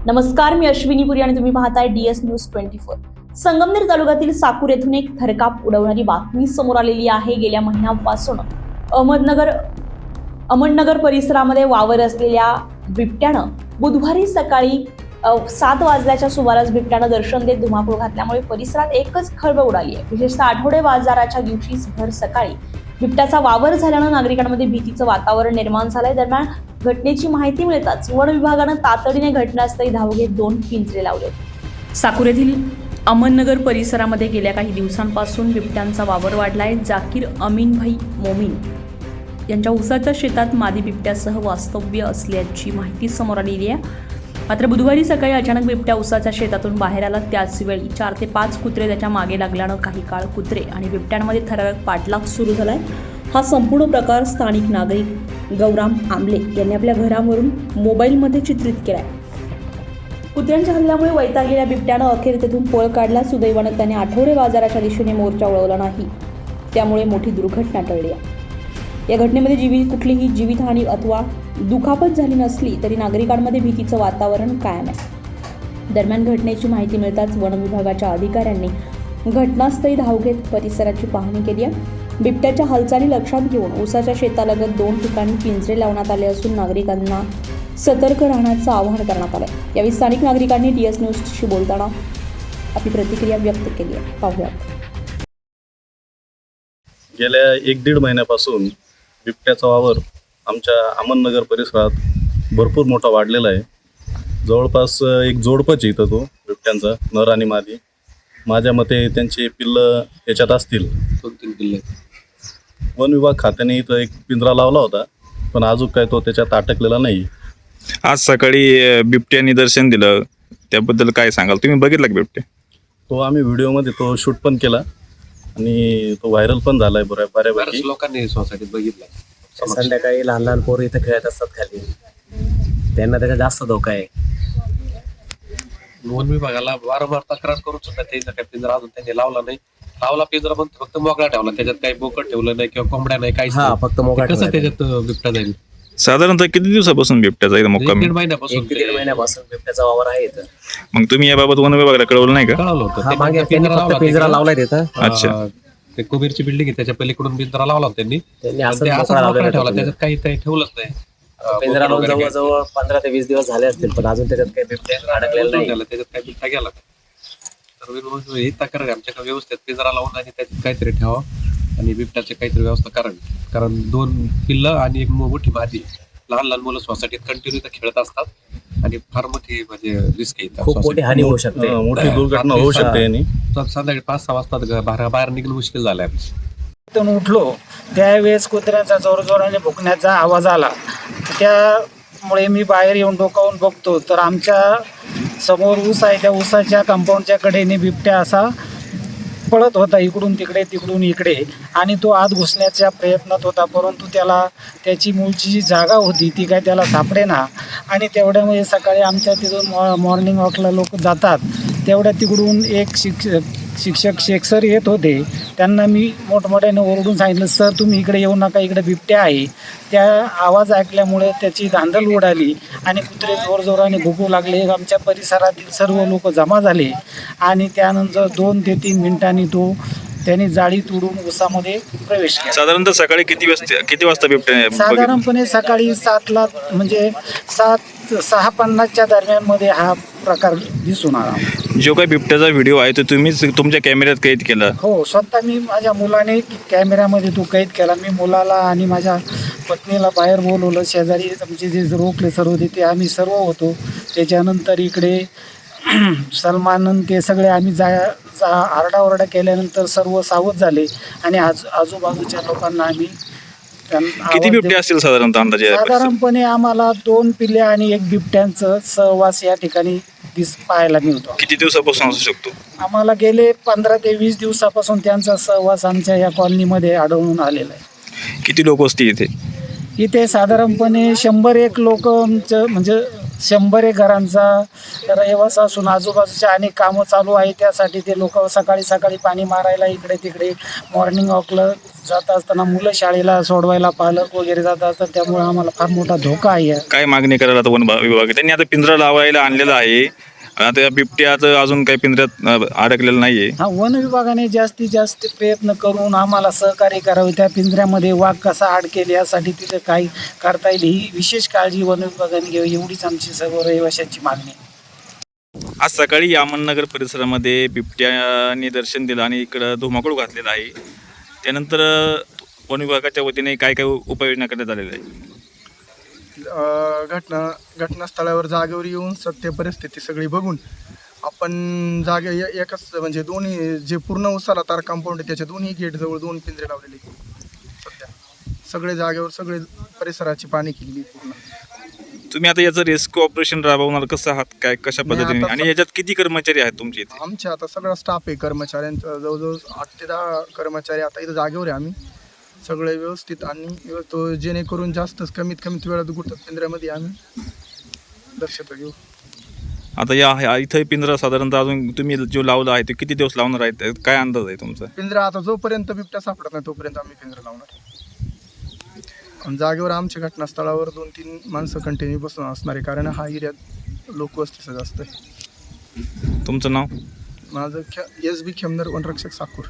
नमस्कार, मी अश्विनी पुरी आणि तुम्ही पाहताय DS न्यूज 24। संगमनेर तालुक्यातील साकूर येथून एक थरकाप उडवणारी बातमी समोर आलेली आहे। गेल्या महिन्यापासून अहमदनगर परिसरामध्ये वावर असलेल्या बिबट्यानं बुधवारी सकाळी 7 वाजल्याच्या सुमारास बिबट्यानं दर्शन देत धुमाकूळ घातल्यामुळे परिसरात एकच खळबळ उडाली आहे। विशेषतः आठवडे बाजाराच्या दिवशी भर सकाळी बिबट्याचा वावर झाल्यानं नागरिकांमध्ये भीतीचं वातावरण निर्माण झालंय। दरम्यान घटनेची माहिती मिळताच वन विभागानं तातडीने घटनास्थळी धाव घेत 2 पिंजरे लावले। साकूर येथील अहमदनगर परिसरामध्ये गेल्या काही दिवसांपासून बिबट्यांचा वावर वाढलाय। जाकीर अमीनभाई मोमीन यांच्या उसाच्या शेतात मादी बिबट्यासह वास्तव्य असल्याची माहिती समोर आलेली आहे। मात्र बुधवारी सकाळी अचानक बिबट्या उसाच्या शेतातून बाहेर आला। त्याच वेळी 4 ते 5 कुत्रे त्याच्या मागे लागल्यानं काही काळ कुत्रे आणि बिबट्यांमध्ये थरारक पाठलाग सुरू झालाय। हा संपूर्ण प्रकार स्थानिक नागरिक गौराम आंबले यांनी आपल्या घरावरून मोबाईलमध्ये चित्रित केलाय। कुत्र्यांच्या हल्ल्यामुळे वैतागलेल्या बिबट्यानं अखेर तेथून पळ काढला। सुदैवानं त्याने आठवडे बाजाराच्या दिशेने मोर्चा वळवला नाही, त्यामुळे मोठी दुर्घटना टळली आहे। या घटनेमध्ये कुठलीही जीवितहानी अथवा दुखापत झाली नसली तरी नागरिकांमध्ये भीतीचं वातावरण कायम आहे। दरम्यान घटनेची माहिती मिळताच वन विभागाच्या अधिकाऱ्यांनी घटनास्थळी धाव घेत परिसराची पाहणी केली आहे। बिबट्याच्या हालचाली लक्षात घेऊन उसाच्या शेतालगत 2 ठिकाणी पिंजरे लावण्यात आले असून नागरिकांना सतर्क राहण्याचं आवाहन करण्यात आलं आहे। यावेळी स्थानिक नागरिकांनी DS न्यूजशी बोलताना आपली प्रतिक्रिया व्यक्त केली आहे। पाहूयात। गेल्या 1-1.5 महिन्यापासून बिबट्याचा वावर आमच्या अहमदनगर परिसरात भरपूर मोठा वाढलेला आहे। जवळपास एक जोडपंच इथं तो बिबट्यांचा, नर आणि मादी। माझ्या मते त्यांचे पिल्लं याच्यात असतील, 2-3 पिल्ले। वन विभाग खात्याने इथं एक पिंजरा लावला होता, पण अजून काय तो त्याच्यात अटकलेला नाही। आज सकाळी बिबट्याने दर्शन दिलं, त्याबद्दल काय सांगाल? तुम्ही बघितला का बिबट्या? तो आम्ही व्हिडिओमध्ये तो शूट पण केला आणि तो व्हायरल पण झालाय बऱ्यापैकी लोकांनी सोसायटीत बघितला। संध्याकाळी लहान लहान पोरं इथं खेळत असतात खाली, त्यांना त्याचा जास्त धोका आहे। वन विभागाला वारंवार तक्रार करून सुद्धा त्याचा काही पिंजरा अजून त्यांनी लावला नाही। लावला पिंजरा पण फक्त मोकळा ठेवला, त्याच्यात काही बोकड ठेवलं नाही किंवा कोंबड्या नाही, काही फक्त मोकळा कसं त्याच्यात बिबट्या जाईल? साधारणतः किती दिवसापासून बिबट्याचा इथं मुक्काम? 1-1.5 महिन्यापासून 1-1.5 महिन्यापासून बिबट्याचा वावर आहे इथं। मग तुम्ही याबाबत वन विभागाला कळवलं नाही का? कळवलं होतं। मागे त्यांनी फक्त पिंजरा लावलाय तिथं। अच्छा, ते कुबेरची बिल्डिंग आहे, त्याच्या पलीकडून पिंजरा लावला होता त्यांनी असं मोकळा ठेवला, त्याच्यात काही ठेवलंच नाही। पिंजरा लावून जवळजवळ 15 ते 20 दिवस झाले असतील, पण अजून त्याच्यात काही बिबट्या अडकलेला नाही। त्याच्यात काही बिबट्या गेला तर ही तक्रार आमच्याकडे व्यवस्थित पिंजरा लावून आणि त्याच्यात काहीतरी ठेवा आणि बिबट्याची काहीतरी व्यवस्था करावी। कारण 2 पिल्लं आणि एक मोठी मादी, लहान लहान मुलं सोसायटीत कंटिन्यू खेळत असतात आणि फार मोठी म्हणजे रिस्क आहे, खूप मोठी हानी होऊ शकते, मोठी दुर्घटना होऊ शकते। यांनी संध्याकाळी 5-6 वाजता बाहेर निघणं मुश्किल झालं आहे। तिथून उठलो त्यावेळेस कुत्र्यांचा जोरजोराने भुकण्याचा आवाज आला। त्यामुळे मी बाहेर येऊन डोकावून बघतो तर आमच्या समोर ऊस आहे, त्या ऊसाच्या कंपाऊंडच्या कडेने बिबट्या असा पळत होता, इकडून तिकडे तिकडून इकडे, आणि तो आत घुसण्याच्या प्रयत्नात होता, परंतु त्याला त्याची मूळची जी जागा होती ती काय त्याला सापडेना। आणि तेवढ्यामुळे सकाळी आमच्या तिथून मॉर्निंग वॉकला लोक जातात, तेवढ्या तिकडून एक शिक्षक शेख सर येत होते। त्यांना मी मोठमोठ्याने ओरडून सांगितलं, सर तुम्ही इकडे येऊ नका, इकडे बिबट्या आहे। त्या आवाज ऐकल्यामुळे त्याची धांदल उडाली आणि कुत्रे जोरजोराने भुकू लागले। आमच्या परिसरातील सर्व लोक जमा झाले आणि त्यानंतर 2 ते 3 मिनिटांनी त्याने जाळी तोडून उसामध्ये प्रवेश केला। साधारणतः सकाळी किती वाजता बिबट्या? साधारणपणे सकाळी 7ला, म्हणजे 6:50च्या दरम्यानमध्ये हा प्रकार दिसून आला। जो काही बिबट्याचा व्हिडिओ आहे तो तुम्ही तुमच्या कॅमेऱ्यात कैद केला? हो, स्वतः मी माझ्या मुलाने कॅमेऱ्यामध्ये तो कैद केला। मी मुलाला आणि माझ्या पत्नीला बाहेर बोलवलं, शेजारी आमचे जे रोखले सर्व होते ते आम्ही सर्व होतो। त्याच्यानंतर इकडे सलमान ते सगळे आम्ही आरडाओरडा केल्यानंतर सर्व सावध झाले आणि आजूबाजूच्या लोकांना आम्ही किती बिबट्या असतील साधारणतः अंदाजे? साधारणपणे आम्हाला 2 पिल्ले आणि 1 बिबट्यांचं सहवास या ठिकाणी पाहायला मिळतो। किती दिवसापासून असू शकतो? आम्हाला गेले 15 ते 20 दिवसापासून त्यांचा सहवास आमच्या या कॉलनीमध्ये आढळून आलेला आहे। किती लोक असतील इथे? इथे साधारणपणे 100-1 लोक म्हणजे 100 घरांचा रहिवास असून आजूबाजूच्या अनेक कामं चालू आहे. त्यासाठी ते लोक सकाळी सकाळी पाणी मारायला इकडे तिकडे मॉर्निंग वॉकला जात असताना मुलं शाळेला सोडवायला पालक वगैरे जात असतात. त्यामुळे आम्हाला फार मोठा धोका आहे. काय मागणी करायला आता वन विभाग? त्यांनी आता पिंजरा लावायला आणलेला आहे. आता या बिबट्याचं अजून काही पिंजऱ्यात अडकलेलं नाहीये. हा, वन विभागाने जास्तीत जास्त प्रयत्न करून आम्हाला सहकार्य करावे. त्या पिंजऱ्यामध्ये वाघ कसा अडकेल यासाठी तिथं काही करता येईल ही विशेष काळजी वन विभागाने घ्यावी, एवढीच आमची सर्व रहिवाशांची मागणी आहे. आज सकाळी अहमदनगर परिसरामध्ये बिबट्याने दर्शन दिलं आणि इकडं धुमाकूळ घातलेला आहे. त्यानंतर वन विभागाच्या वतीने काय काय उपाययोजना करण्यात आलेल्या आहे? घटनास्थळावर जागेवर येऊन सत्य परिस्थिती सगळी बघून आपण एकाच म्हणजे दोन्ही जे पूर्ण उसाला तार कंपाऊंड आहे त्याच्या दोन्ही गेट जवळ 2 पिंजरे लावलेले सध्या. सगळे जागेवर सगळे परिसराची पाणी केलेली पूर्ण. तुम्ही आता याचं रेस्क्यू ऑपरेशन राबवणार कसं आहात, काय कशा पद्धतीने, आता आणि याच्यात किती कर्मचारी आहेत तुमचे इथे? आमच्या आता सगळा स्टाफ आहे कर्मचाऱ्यांचा, जवळजवळ 8 ते 10 कर्मचारी आता इथं जागेवर आहे. आम्ही सगळे व्यवस्थित आणि तो जेणेकरून जास्तच कमीत वेळात गुटत पिंजऱ्यामध्ये आम्ही दक्षता घेऊ. आता इथं पिंजरा साधारणतः अजून तुम्ही जो लावला आहे ते किती दिवस लावणार आहेत, काय अंदाज आहे तुमचा? पिंजरा आता जोपर्यंत बिबट्या सापडत नाही तोपर्यंत आम्ही पिंजरा लावणार. आणि जागेवर आमच्या घटनास्थळावर 2-3 माणसं कंटिन्यू बसून असणार आहे, कारण हा एरियात लोकवस्तीचं जास्त आहे. तुमचं नाव? माझं SB खेमनर वनरक्षक साकूर.